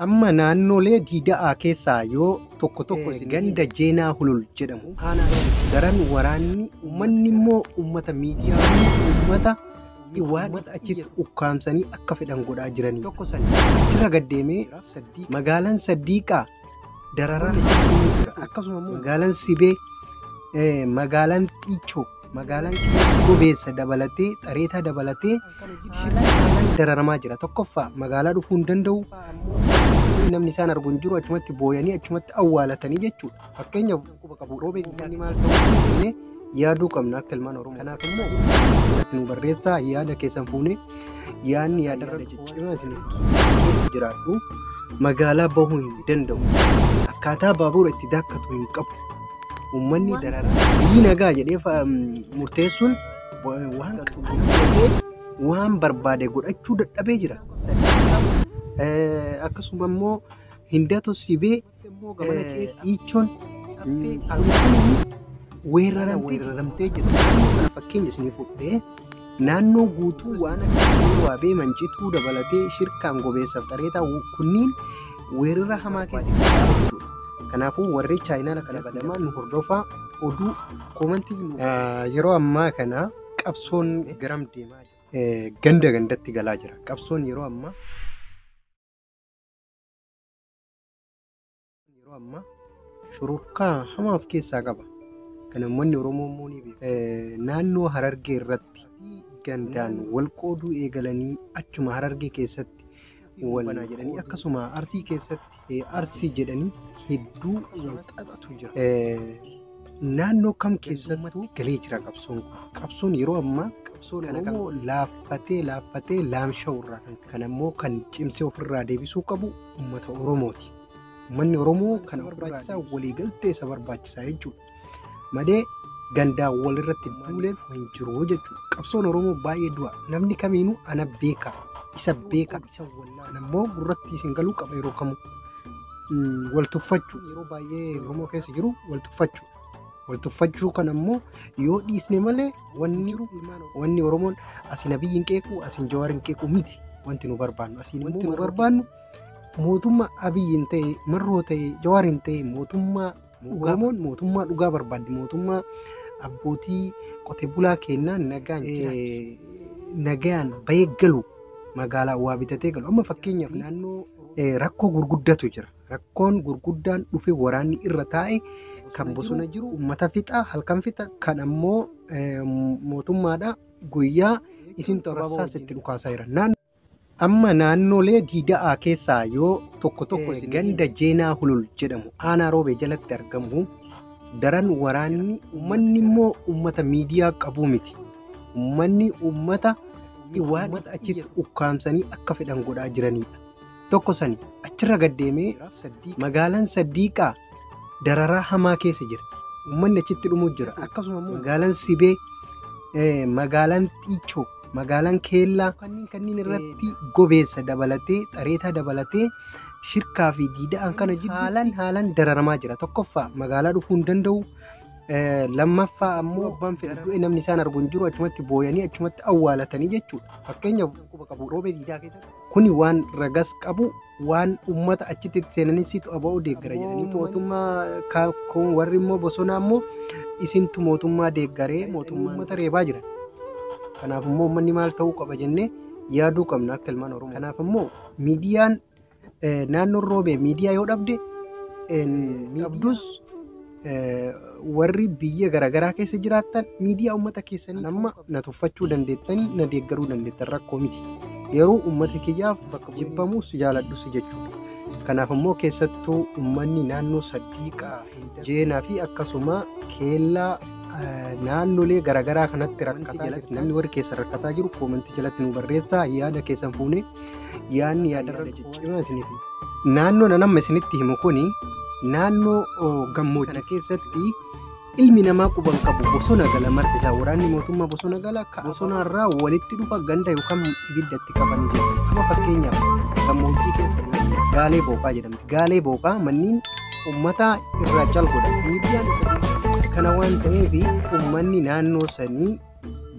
Amma naannolee diida'aa keessaa yoo tokko ganda Jeenaa Hulul jedhamu daran waraanni uummanni immoo uummata miidiyaa uummata waan achitti ukkaamsanii akka fedhan godhaa jiranii achirra gaddeemee magaalaan Saddiiqaa dararaa akkasuma magaalaan Sibee magaalaan Xiichoo magaalaan Gobeessa dabalatee Xareetaa dabalatee shiraan dararamaa jira. Tokkoffaa magaalaa dhufuu hin danda'u. Namni isaan argu hin jiru achumatti booyanii achumatti awwaalatanii jechuudha. Fakkeenyaaf roobee inni maal ta'uu yaaduu qabna akka ilmaan Oromoo. Kanaaf immoo nu barreessaa yaada keessan fuunee yaadni yaadarra ciccimaa isin keessa jiraadhu magaalaa bahuu hin danda'u. Akkaataa baabuura itti daakkatu hin qabu. Uummanni dararaa biyyi nagaa jedhee murteessuun waan barbaade godhachuu dadhabee jira. Akkasuma immoo Hindaato Sibee Xiichoon weeraramtee jirti. Kana fakkeenya isinii fudhee naannoo guutuu waan akka waabee mancituu dabalatee shirkaan Gobeessaaf Xareetaa kunniin weerara hamaa keessa jiru. Kanaafuu warri Chaayinaa kana badamaan nu hordofaa oduu koomantii yeroo ammaa kana qabsoon garam deemaa jira. Ganda gandatti galaa jira. Qabsoon yeroo ammaa shururkaa hamaa of keessaa qaba. Kan uummanni Oromoo immoo ni beeka. Naannoo Harargee irratti gandaan wal qooduu eegalanii achuma Harargee keessatti wal jedhanii akkasuma Arsii keessatti Arsii jedhanii hedduu wal xaxatu jira. Naannoo kam keessattuu galee jira qabsoon kun. Qabsoon yeroo ammaa Oromoo laaffatee laamsha'u irraa kan ammoo kan cimsee ofirraa deebisuu qabu uummata Oromooti. Uummanni Oromoo kana barbaachisaa waliigaltee isa barbaachisaa jechuudha. Malee gandaan walirratti duuleef hin jiru jechuudha. Qabsoon Oromoo baay'ee du'a. Namni kamiinuu ana beeka. Isa beeka. Kan ammoo gurratti isin galuu qaba yeroo kamuu. Wal tuffachuu yeroo baay'ee Oromoo keessa jiru wal tuffachuu. Wal tuffachuu kan ammoo yoo dhiisne malee wanni Oromoon asiin Abiyyi hin qeequ asiin Jawaar hin qeequ miti. Wanti nu barbaannu asiin wanti nu barbaannu mootummaa Abiyyi hin ta'e Marroo ta'e Jawaar hin ta'e mootummaa Oromoon mootummaa dhugaa barbaaddi. Mootummaa abbootii qotee bulaa kennaan nagaan bahee galu magaalaa waa bitatee galu. Amma fakkeenyaaf naannoo rakkoo gurguddatu jira. Rakkoon gurguddaan dhufe waraanni irra taa'e kan bosona jiru uummata fixa halkan fixa kan ammoo mootummaadha guyyaa isin xorassaas itti dhukaasaa jira. Amma naannolee diida'aa keessaa yoo tokko ganda Jeenaa Hulul jedhamu aanaa roobee jalatti argamu daran waraanni uummanni immoo uummata miidiyaa qabu miti. Uummanni uummata waan achitti ukkaamsanii akka fedhan godhaa jiranidha. Tokko sani achirra gaddeemee magaalaan Saddiiqaa dararaa hamaa keessa jirti. Uummanni achitti dhumuu jira. Akkasuma magaalaan Sibee magaalaan Xiichoo magaalaan Keellaa kanneen irratti Gobeessa dabalatee Xareetaa dabalatee shirkaa fi diida'aan kana jiru haalaan dararamaa jira. Tokkoffaa magaalaa dhufuu hin danda'u. Lammaffaa ammoo abbaan fedha du'e namni isaan argu hin jiru achumatti booyanii achumatti awwaalatanii jechuudha. Fakkeenyaaf roobee diidaa keessatti kuni waan ragas qabu waan uummata achitti seenanii situ aba'uu deeggara jedhanii mootummaa warri immoo bosonaa immoo isintu mootummaa deeggaree mootummaa uummata reebaa jiran. Kanaaf immoo uummanni maal ta'uu qaba jennee yaaduu qabna akka ilmaan Oromoo. Kanaaf immoo miidiyaan naannoo roobee miidiyaa yoo dhabde dhabdus warri biyya garaagaraa keessa jiraatan miidiyaa uummata keessanii amma na tuffachuu dandeettanii na deeggaruu dandeettan rakkoo miti. Yeroo uummata kiyyaaf bakka jibbamuus jaaladhus jechuudha. Kanaaf immoo keessattuu uummanni naannoo Saddiiqaa Jeenaa fi akkasuma Keellaa naannolee garaagaraa kanatti rakkataa jalatti namni warri keessa rakkataa jiru koomantii jalatti nu barreessaa yaada keessan fuunee yaadni yaadarra ciccimaa isiniif. Naannoo nama isinitti himu kuni naannoo gammoojjii keessatti ilmi namaa quban qabu bosona gala marti isaa waraanni mootummaa bosona gala bosonarraa walitti dhufa ganda yookaan ibiddatti qabanii jechuudha. Amma fakkeenyaaf gammoojjii keessa Gaalee Booqaa jedhamti. Gaalee Booqaa manniin uummataa irraa calqoodha. Miidiyaan isa kana waan ta'eef uummanni naannoo sanii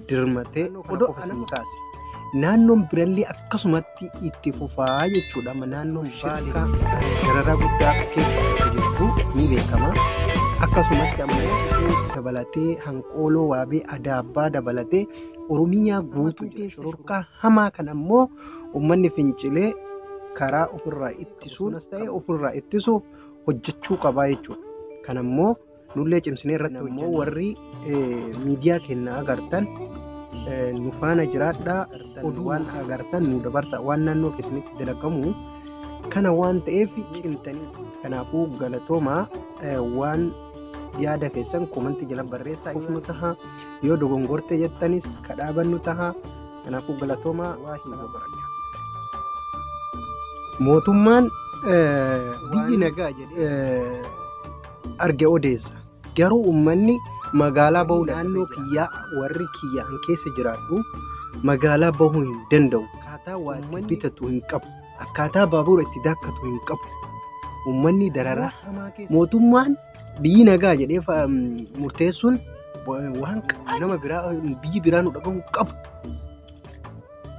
dirmatee odoo anam kaase naannoon birallee akkasumatti itti fufaa jechuudha. Naannoon shirka dararaa guddaa keessa jirtu ni beekama. Akkasumatti ammoo dabalatee hanqooloo waabee adaabbaa dabalatee Oromiyaa guutuu keessa shororkaa hamaa kan ammoo uummanni fincilee karaa ofirraa ittisuunas ta'e ofirraa ittisuuf hojjechuu qabaa jechuudha. Kan ammoo nullee cimsinee irratti ammoo warri miidiyaa kennaa agartan nu faana jiraadhaa oduu waan agartan nu dabarsa waan naannoo keessanitti dalagamu kana waan ta'eef cimtanii. Kanaafuu galatoomaa waan yaada keessan komantii jala barreessaa ifnu taha yoo dogongorte jettanis kadhaabannu taha. Kanaafuu galatoomaa waasii gogoradha. Mootummaan biyyi nagaa jedhee arge odeessa. Garuu uummanni magaalaa bahuu naannoo kiyyaa warri kiyyaan keessa jiraadhu magaalaa bahuu hin danda'u. Akkaataa waa bitatu hin qabu. Akkaataa baabura itti daakkatu hin qabu. Uummanni dararaa mootummaan biyyi nagaa jedhee murteessuun waan nama biraa biyyi biraa nu dhagahu qabu.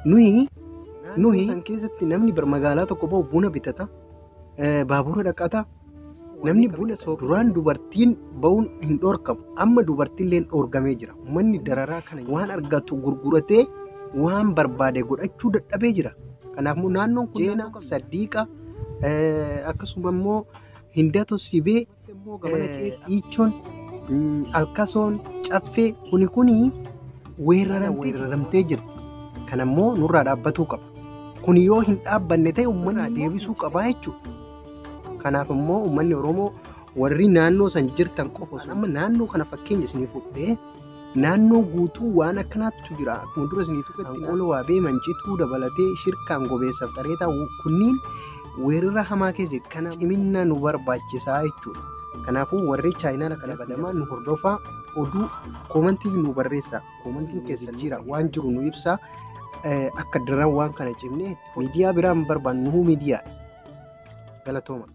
Nuyi san keessatti namni magaalaa tokko bahu buna bitata, baabura dhaqata. Namni buna duraan dubartiin bahuun hin dhorkamu. Amma dubartiillee dhorgamee jira. Uummanni dararaa kana waan argatu gurguratee waan barbaade godhachuu dadhabee jira. Kanaafuu naannoon kun jeena saddiiqa akkasuma immoo hindatu sibee dhiichoon alkasoon caffee kuni weeraramtee jirti. Kan ammoo nurraa dhaabbatuu qaba. Kun yoo hin dhaabbanne ta'e uummanni deebisuu qabaa jechuudha. Kanaaf immoo uummanni Oromoo warri naannoo san jirtan qofa osoo amma naannoo kana fakkeenya isinii fudhee naannoo guutuu waan akkanaatu jira. Akkuma dura isinii tuqetti hanqooloo waabee mancituu dabalatee shirkaan gobeessaaf xareetaa kunniin weerara hamaa keessa kana cimina nu barbaachisaa jechuudha. Kanaafuu warri chaayinaa kana dabalamaa nu hordofaa oduu komantii nu barreessaa. Komantiin keessa jira waan jiru nu ibsaa. Akka daran waan kana cimnee miidiyaa biraan barbaannu miidiyaa galatooma.